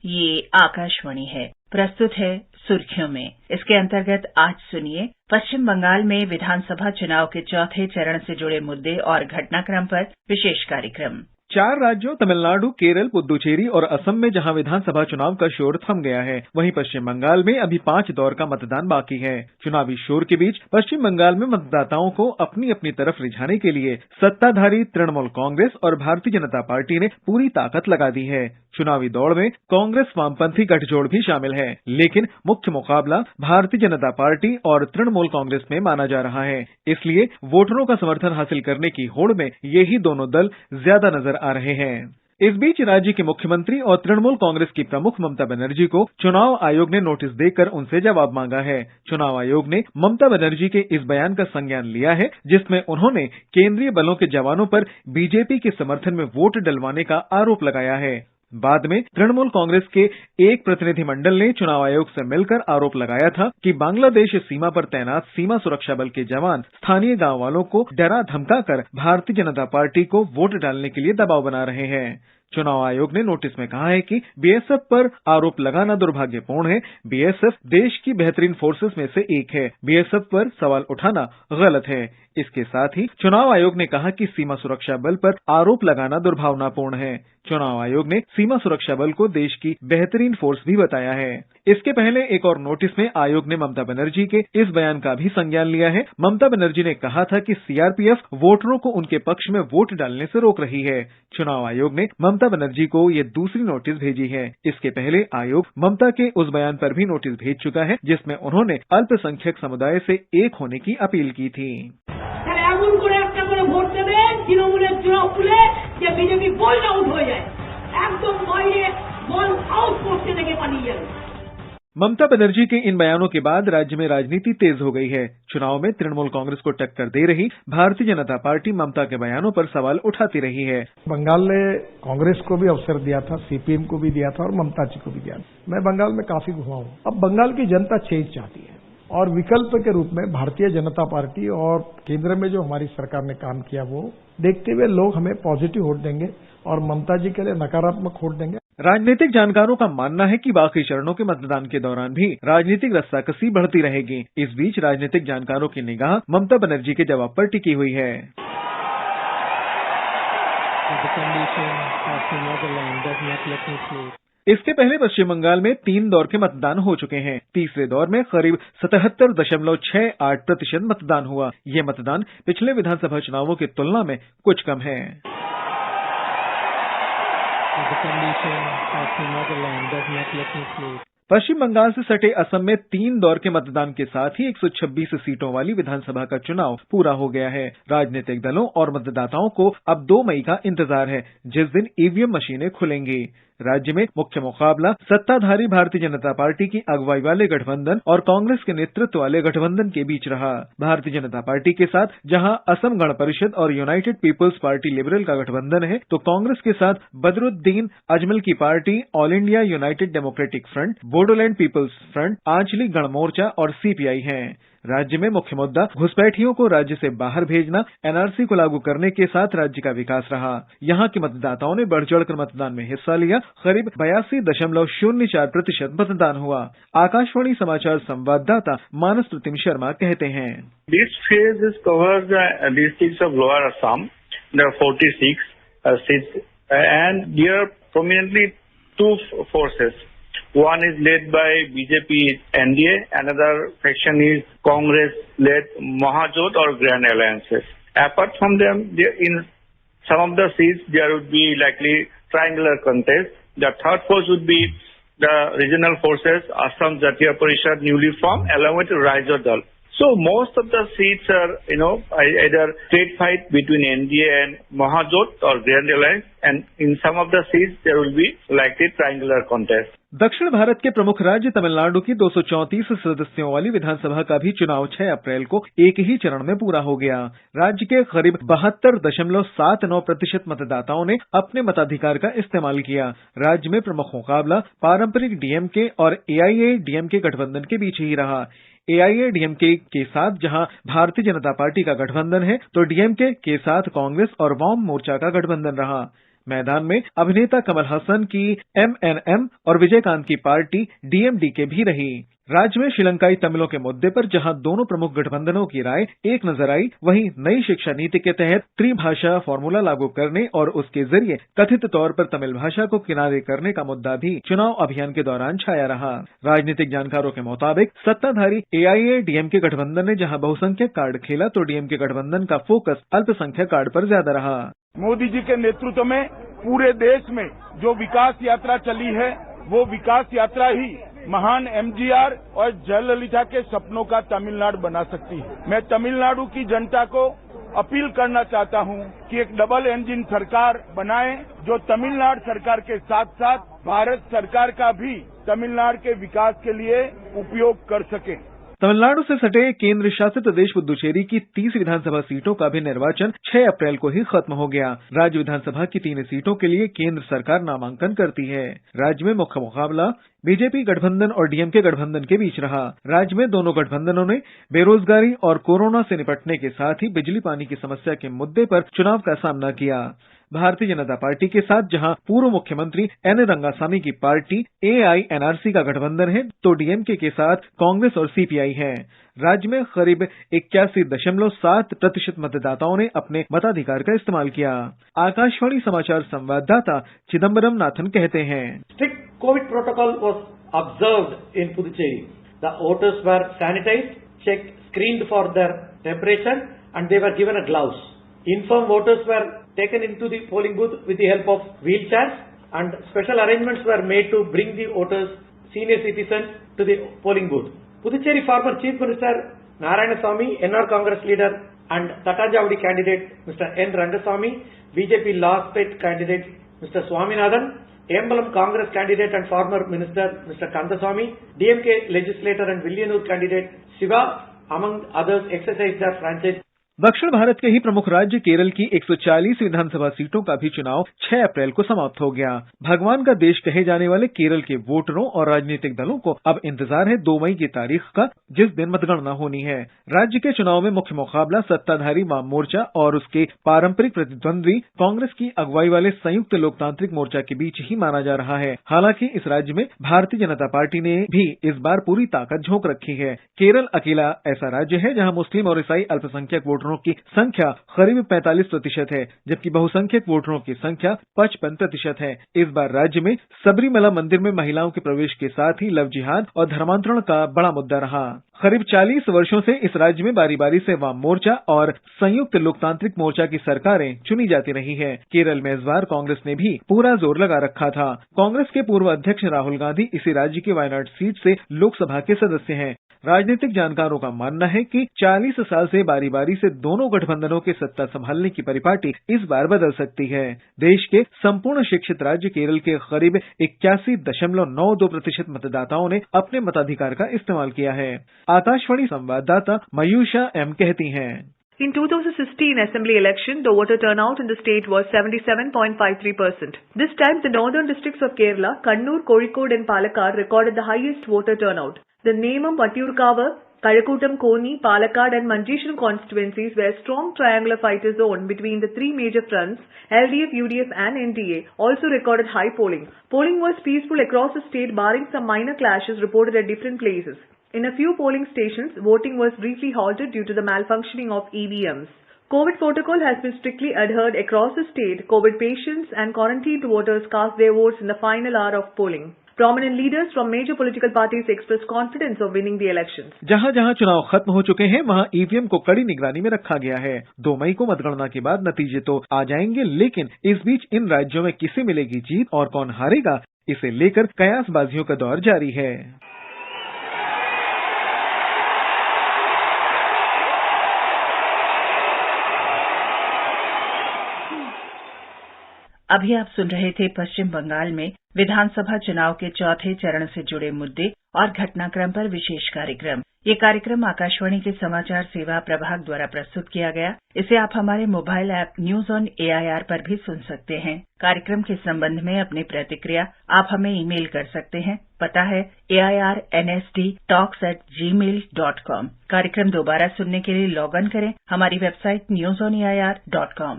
ये आकाशवाणी है। प्रस्तुत है सुर्खियों में। इसके अंतर्गत आज सुनिए पश्चिम बंगाल में विधानसभा चुनाव के चौथे चरण से जुड़े मुद्दे और घटनाक्रम पर विशेष कार्यक्रम। 4 राज्यों तमिलनाडु, केरल, पुद्दुचेरी और असम में जहां विधानसभा चुनाव का शोर थम गया है, वहीं पश्चिम बंगाल में अभी 5 दौर का मतदान बाकी है। चुनावी शोर के बीच पश्चिम बंगाल में मतदाताओं को अपनी अपनी तरफ रिझाने के लिए सत्ताधारी तृणमूल कांग्रेस और भारतीय जनता पार्टी ने पूरी ताकत लगा दी है। चुनावी दौड़ में कांग्रेस वामपंथी गठजोड़ भी शामिल है, लेकिन मुख्य मुकाबला भारतीय जनता पार्टी और तृणमूल कांग्रेस में माना जा रहा है। इसलिए वोटरों का समर्थन हासिल करने की होड़ में यही दोनों दल ज्यादा नजर आ रहे हैं। इस बीच राज्य के मुख्यमंत्री और तृणमूल कांग्रेस की प्रमुख ममता बनर्जी को चुनाव आयोग ने नोटिस देकर उनसे जवाब मांगा है। चुनाव आयोग ने ममता बनर्जी के इस बयान का संज्ञान लिया है, जिसमें उन्होंने केंद्रीय बलों के जवानों पर बीजेपी के समर्थन में वोट डलवाने का आरोप लगाया है। बाद में तृणमूल कांग्रेस के एक प्रतिनिधिमंडल ने चुनाव आयोग से मिलकर आरोप लगाया था कि बांग्लादेश सीमा पर तैनात सीमा सुरक्षा बल के जवान स्थानीय गांव वालों को डरा धमकाकर भारतीय जनता पार्टी को वोट डालने के लिए दबाव बना रहे हैं। चुनाव आयोग ने नोटिस में कहा है कि बीएसएफ पर आरोप लगाना दुर्भाग्यपूर्ण है। बीएसएफ देश की बेहतरीन फोर्सेस में से एक है। बीएसएफ पर सवाल उठाना गलत है। इसके साथ ही चुनाव आयोग ने कहा कि सीमा सुरक्षा बल पर आरोप लगाना दुर्भावनापूर्ण है। चुनाव आयोग ने सीमा सुरक्षा बल को देश की बेहतरीन फोर्स भी बताया है। इसके पहले एक और नोटिस में आयोग ने ममता बनर्जी के इस बयान का भी संज्ञान लिया है। ममता बनर्जी ने कहा था कि सीआरपीएफ वोटरों को उनके पक्ष में वोट डालने से रोक रही है। चुनाव आयोग ने ममता बनर्जी को ये दूसरी नोटिस भेजी है। इसके पहले आयोग ममता के उस बयान पर भी नोटिस भेज चुका है, जिसमें उन्होंने अल्पसंख्यक समुदाय से एक होने की अपील की थी। ममता बनर्जी के इन बयानों के बाद राज्य में राजनीति तेज हो गई है। चुनाव में तृणमूल कांग्रेस को टक्कर दे रही भारतीय जनता पार्टी ममता के बयानों पर सवाल उठाती रही है। बंगाल ने कांग्रेस को भी अवसर दिया था, सीपीएम को भी दिया था और ममता जी को भी दिया। मैं बंगाल में काफी घुमा हूं। अब बंगाल की जनता चेंज चाहती है और विकल्प के रूप में भारतीय जनता पार्टी और केंद्र में जो हमारी सरकार ने काम किया वो देखते हुए लोग हमें पॉजिटिव वोट देंगे और ममता जी के लिए नकारात्मक वोट देंगे। राजनीतिक जानकारों का मानना है कि बाकी चरणों के मतदान के दौरान भी राजनीतिक रस्साकसी बढ़ती रहेगी। इस बीच राजनीतिक जानकारों की निगाह ममता बनर्जी के जवाब पर टिकी हुई है। इसके पहले पश्चिम बंगाल में 3 दौर के मतदान हो चुके हैं। तीसरे दौर में करीब 77.68% मतदान हुआ। ये मतदान पिछले विधानसभा चुनावों की तुलना में कुछ कम है। पश्चिम बंगाल से सटे असम में 3 दौर के मतदान के साथ ही 126 सीटों वाली विधानसभा का चुनाव पूरा हो गया है। राजनीतिक दलों और मतदाताओं को अब 2 मई का इंतजार है, जिस दिन ईवीएम मशीनें खुलेंगी। राज्य में मुख्य मुकाबला सत्ताधारी भारतीय जनता पार्टी की अगुवाई वाले गठबंधन और कांग्रेस के नेतृत्व वाले गठबंधन के बीच रहा। भारतीय जनता पार्टी के साथ जहां असम गण परिषद और यूनाइटेड पीपल्स पार्टी लिबरल का गठबंधन है, तो कांग्रेस के साथ बदरुद्दीन अजमल की पार्टी, all India united democratic front, Bodoland people's front, Anchalik Gana मोर्चा और सीपीआई हैं। राज्य में मुख्य मुद्दा घुसपैठियों को राज्य से बाहर भेजना, एनआरसी को लागू करने के साथ राज्य का विकास रहा। यहाँ के मतदाताओं ने बढ़ चढ़कर मतदान में हिस्सा लिया। करीब 82.04% मतदान हुआ। आकाशवाणी समाचार संवाददाता मानस प्रतिम शर्मा कहते हैं, this phase is covers the districts of lower Assam, there are 46 seats and there prominently 2 forces. One is led by BJP NDA, another faction is Congress-led Mahajot or Grand Alliances. Apart from them, in some of the seats, there would be likely triangular contest. The third force would be the regional forces, Assam Jatiya Parishad newly formed, along with Raijo Dal. So most of the seats are, either straight fight between NDA and Mahajot or Grand Alliance, and in some of the seats, there will be likely triangular contest. दक्षिण भारत के प्रमुख राज्य तमिलनाडु की 234 सदस्यों वाली विधानसभा का भी चुनाव 6 अप्रैल को एक ही चरण में पूरा हो गया। राज्य के करीब 72.79% मतदाताओं ने अपने मताधिकार का इस्तेमाल किया। राज्य में प्रमुख मुकाबला पारंपरिक डीएमके और एआईएडीएमके गठबंधन के बीच ही रहा। एआईएडीएमके के साथ जहां भारतीय जनता पार्टी का गठबंधन है, तो डीएमके के साथ कांग्रेस और वाम मोर्चा का गठबंधन रहा। मैदान में अभिनेता कमल हसन की MNM और विजयकांत की पार्टी DMDK भी रही। राज्य में श्रीलंकाई तमिलों के मुद्दे पर जहां दोनों प्रमुख गठबंधनों की राय एक नजर आई, वहीं नई शिक्षा नीति के तहत त्रिभाषा फॉर्मूला लागू करने और उसके जरिए कथित तौर पर तमिल भाषा को किनारे करने का मुद्दा भी चुनाव अभियान के दौरान छाया रहा। राजनीतिक जानकारों के मुताबिक सत्ताधारी AIADMK गठबंधन ने जहां बहुसंख्यक कार्ड खेला तो DMK गठबंधन का फोकस अल्पसंख्यक कार्ड पर ज्यादा रहा। मोदी जी के नेतृत्व में पूरे देश में जो विकास यात्रा चली है, वो विकास यात्रा ही महान MGR और जयललिता के सपनों का तमिलनाडु बना सकती है। मैं तमिलनाडु की जनता को अपील करना चाहता हूं कि एक डबल इंजन सरकार बनाएं, जो तमिलनाडु सरकार के साथ साथ भारत सरकार का भी तमिलनाडु के विकास के लिए उपयोग कर सके। तमिलनाडु से सटे केंद्र शासित प्रदेश पुदुचेरी की 30 विधानसभा सीटों का भी निर्वाचन 6 अप्रैल को ही खत्म हो गया। राज्य विधानसभा की 3 सीटों के लिए केंद्र सरकार नामांकन करती है। राज्य में मुख्य मुकाबला बीजेपी गठबंधन और DMK गठबंधन के बीच रहा। राज्य में दोनों गठबंधनों ने बेरोजगारी और कोरोना से निपटने के साथ ही बिजली पानी की समस्या के मुद्दे पर चुनाव का सामना किया। भारतीय जनता पार्टी के साथ जहां पूर्व मुख्यमंत्री N रंगासामी की पार्टी AINRC का गठबंधन है, तो DMK के साथ कांग्रेस और CPI है। राज्य में करीब 81.7% मतदाताओं ने अपने मताधिकार का इस्तेमाल किया। आकाशवाणी समाचार संवाददाता चिदम्बरम नाथन कहते हैं, Strict COVID protocol was observed in Puducherry. The voters were sanitized, checked, screened for their temperature, and they were given a gloves. Infirm voters were taken into the polling booth with the help of wheelchairs, and special arrangements were made to bring the voters, senior citizens, to the polling booth. Puducherry former Chief Minister Narayanasamy, NR Congress leader, and Tattajavadi candidate Mr. N Rangasamy, BJP Lawspet candidate Mr. Swaminathan, Embalam Congress candidate and former Minister Mr. Kandasamy, DMK legislator and Villanur candidate Shiva, among others, exercised their franchise. दक्षिण भारत के ही प्रमुख राज्य केरल की 140 विधानसभा सीटों का भी चुनाव 6 अप्रैल को समाप्त हो गया। भगवान का देश कहे जाने वाले केरल के वोटरों और राजनीतिक दलों को अब इंतजार है 2 मई की तारीख का, जिस दिन मतगणना होनी है। राज्य के चुनाव में मुख्य मुकाबला सत्ताधारी वाम मोर्चा और उसके पारंपरिक प्रतिद्वंद्वी कांग्रेस की अगुवाई वाले संयुक्त लोकतांत्रिक मोर्चा के बीच ही माना जा रहा है। हालांकि इस राज्य में भारतीय जनता पार्टी ने भी इस बार पूरी ताकत झोंक रखी है। केरल अकेला ऐसा राज्य है जहां मुस्लिम और ईसाई अल्पसंख्यक वोटरों की संख्या करीब 45% है, जबकि बहुसंख्यक वोटरों की संख्या 55% है। इस बार राज्य में सबरीमला मंदिर में महिलाओं के प्रवेश के साथ ही लव जिहाद और धर्मांतरण का बड़ा मुद्दा रहा। करीब 40 वर्षों से इस राज्य में बारी बारी से वाम मोर्चा और संयुक्त लोकतांत्रिक मोर्चा की सरकारें चुनी जाती रही है। केरल में इस बार कांग्रेस ने भी पूरा जोर लगा रखा था। कांग्रेस के पूर्व अध्यक्ष राहुल गांधी इसी राज्य की वायनाड सीट से लोकसभा के सदस्य हैं। राजनीतिक जानकारों का मानना है कि 40 साल से बारी बारी से दोनों गठबंधनों के सत्ता संभालने की परिपाटी इस बार बदल सकती है। देश के संपूर्ण शिक्षित राज्य केरल के करीब 81.92% मतदाताओं ने अपने मताधिकार का इस्तेमाल किया है। आकाशवाणी संवाददाता मयूषा M कहती हैं, In 2016 Assembly election, the voter turnout in the state was 77.53%. This time, the northern districts of Kerala, Kannur, Kozhikode and Palakkad recorded the highest voter turnout. The Nemam, Vattiyurkava, Kazhakottam, Koni, Palakkad and Manjeshwaram constituencies were strong triangular fighter zone between the 3 major fronts, LDF, UDF and NDA, also recorded high polling. Polling was peaceful across the state barring some minor clashes reported at different places. In a few polling stations, voting was briefly halted due to the malfunctioning of EVMs. COVID protocol has been strictly adhered across the state. COVID patients and quarantined voters cast their votes in the final hour of polling. Prominent leaders from major political parties expressed confidence of winning the elections. जहां जहां चुनाव खत्म हो चुके हैं, वहां EVM को कड़ी निगरानी में रखा गया है। 2 मई को मतगणना के बाद नतीजे तो आ जाएंगे, लेकिन इस बीच इन राज्यों में किसे मिलेगी जीत और कौन हारेगा, इसे लेकर कयासबाजियों का दौर जारी है। अभी आप सुन रहे थे पश्चिम बंगाल में विधानसभा चुनाव के चौथे चरण से जुड़े मुद्दे और घटनाक्रम पर विशेष कार्यक्रम। ये कार्यक्रम आकाशवाणी के समाचार सेवा प्रभाग द्वारा प्रस्तुत किया गया। इसे आप हमारे mobile app news on AIR पर भी सुन सकते हैं। कार्यक्रम के संबंध में अपनी प्रतिक्रिया आप हमें ईमेल कर सकते हैं। पता है AIRNSDtalks@gmail.com। कार्यक्रम दोबारा सुनने के लिए लॉग इन करें हमारी वेबसाइट newsonair.com।